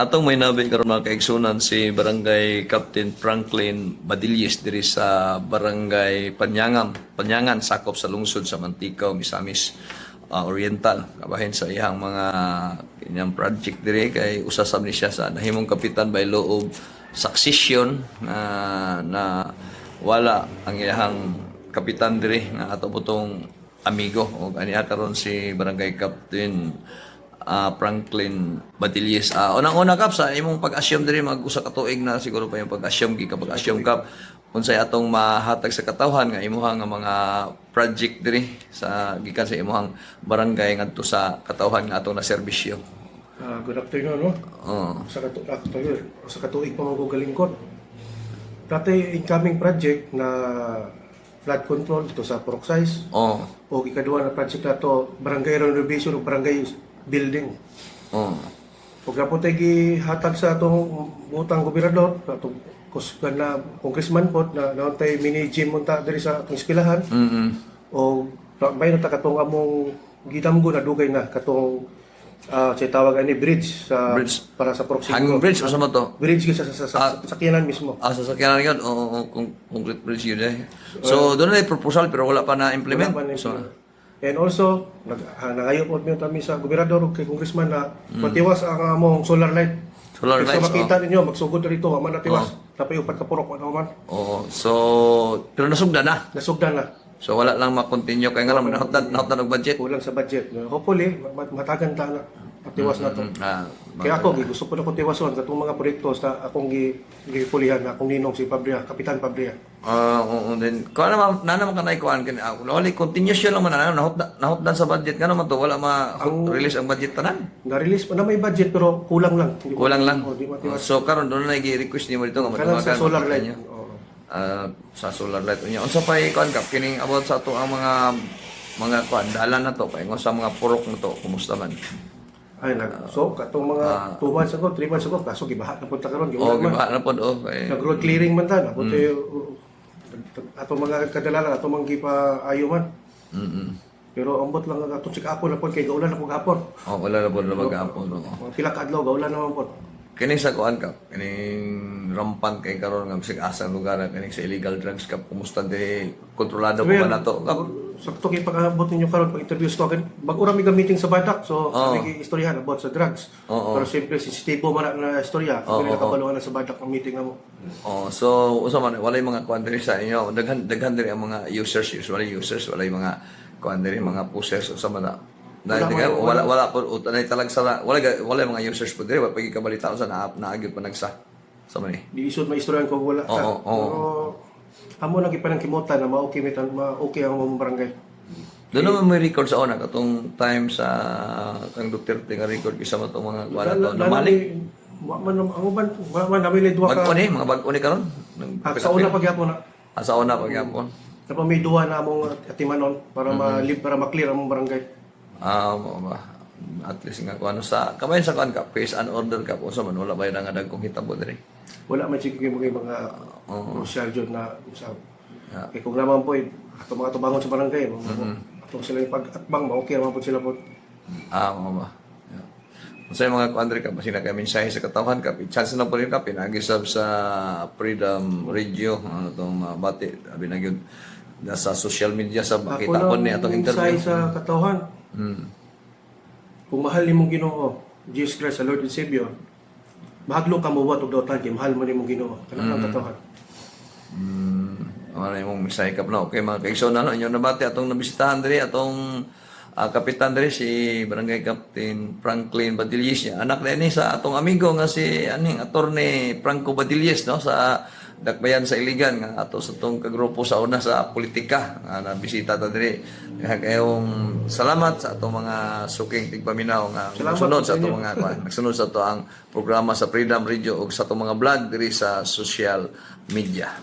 Atong may nabi karon mga kaigsunan si Barangay Captain Franklin Badilles diri sa Barangay Panyangan sakop sa lungsod sa Manticaw, Misamis Oriental. Kabahin sa iyang mga inyang project diri kay usasab ni siya sa nahimong kapitan by law of succession na wala ang iyang kapitan diri nga ato butong amigo o aniya karon si Barangay Captain Franklin Badilles. Unang-una kap sa imong pag-assume diri mag-usa ka tuig na siguro pa yung pag-assume pag-assume kap unsay atong mahatag sa katawhan nga imuhang nga mga project diri sa gikan sa imuhang barangay ngadto sa katawhan nga atong na serbisyo. Good afternoon, no? Sa katuig pa mga galingkod. Dati incoming project na flood control dito sa Purok Size. O ikaduha na project na to, barangay renovation o barangay building. Pag po tayo gihatag sa itong butang gobernador, itong kusgan na congressman po, na naon tayo mini gym munta diri sa itong eskwelahan. O may nata katong among gidamgo na dugay na katong sa tawag ani bridge sa Bridge. para sa Purok 5. Hanging bridge o sa mo to? Bridge sa sakyanan mismo. Sa sakyanan yun? Concrete bridge yun eh. So, doon na proposal pero wala pa na-implement. Wala pa na-implement. And also, nangayo po kami sa gobernador kay congressman na matiwas ang among solar light. Solar lights, Sa makita ninyo, magsugod na rito, aman natiwas. Tapos upat ka purok, ano man. So, pero nasugdan na. Nasugdan na. So, wala lang ma-continue. Kaya nga lang, nahotdan ng budget. Kulang sa budget. Hopefully, matagan ta na. Matiwas na to. Kaya ako, gusto ko na ko tiwason sa itong mga proyekto sa akong gipulihan na akong ninong si Pabria, Kapitan Pabria. Then, kung naman ka naikuhan, wala, continuous yun lang man, nahotdan sa budget. Nga naman to, wala ma-release ang budget tanan. Na-release pa na may budget pero kulang lang. Kulang lang. Di matiwas. So, karon doon na i-request niyo mo dito nga Kanan sa matuwagan, solar matuwagan light. niyo. Sa solar light niya. Unsa pa ikuan ka kining about sa ato ang mga kuan dalan na to paingon sa mga purok na to kumusta man? Ay so katong mga 2 months ago, 3 months ago kaso gibaha na punta karon Gibaha na pod nag-road clearing man ta na puti ato mga kadalanan ato mga gipaayo man. Pero ambot lang ang atong sikapon na pod kay gaulan na pud gapon. Wala na pod na mag-apon. Mga pila ka adlaw gaulan naman pod. Kini sa kuan ka kining rampant kay karon nga bisag asang lugar kining sa illegal drugs ka kumusta di kontrolado pa na to? Sakto kay pag-abot ninyo karon pag interviews ko kan bag-ura mi meeting sa Batak so kami istoryahan about sa drugs. Pero siyempre sensitibo man na istorya kung nakabaluan na sa Batak ang meeting namo. So usa man walay mga kuan diri sa inyo daghan diri ang mga users usually walay mga kuan diri mga pushers usa man wala po utanay talag sa wala mga users po diri wa pagi kabalita sa naagid pa nagsa sa man ni. Di isod maistoryahan ko wala ka. Pero amo lagi pa ng kimutan na ma-okay ang mga barangay. Doon naman may record sa una katong time sa kang Duterte nga record kisa mo itong mga wala to namali. Man namin duwa ka. Mga bag-o ni karon. Sa una pagyapon na. Sa una pagyapon. Tapos may duwa na among atimanon para para ma-clear ang barangay. At least nga kung ano sa kamay sa kan ka face and order ka po sa man wala ba yung nga dagkong hitabo diri. Wala man siguro mga social jud na sa kay kung naman po ato mga tubangon sa barangay atong sila yung pag-atbang okay naman po sila po. Ba. Sa mga kuandre ka basina kay mensahe sa katawhan ka chance na po rin ka pinagisab sa Freedom Radio tong bati abi na gyud sa social media sa makita po ni atong interview sa katawhan. Kung mahal ni mong Ginoo, Jesus Christ, the Lord and Savior, mahaglo ka mo wa og dautan kay mahal mo ni mong Ginoo. Kanang katawhan. Ano yung mensahe ka na okay mga kaigsoon na inyo nabati atong nabisitahan diri atong kapitan diri si Barangay Captain Franklin Badilles niya. Anak na ni sa atong amigo nga si attorney Franco Badilles no sa Dakbayan sa Iligan nga ato sa tong kagrupo sa una sa politika nga nabisita ta diri. Kayong salamat sa atong mga suking tigpaminaw nga nagsunod sa atong mga nagsunod sa ato ang programa sa Freedom Radio ug sa atong mga vlog diri sa social media.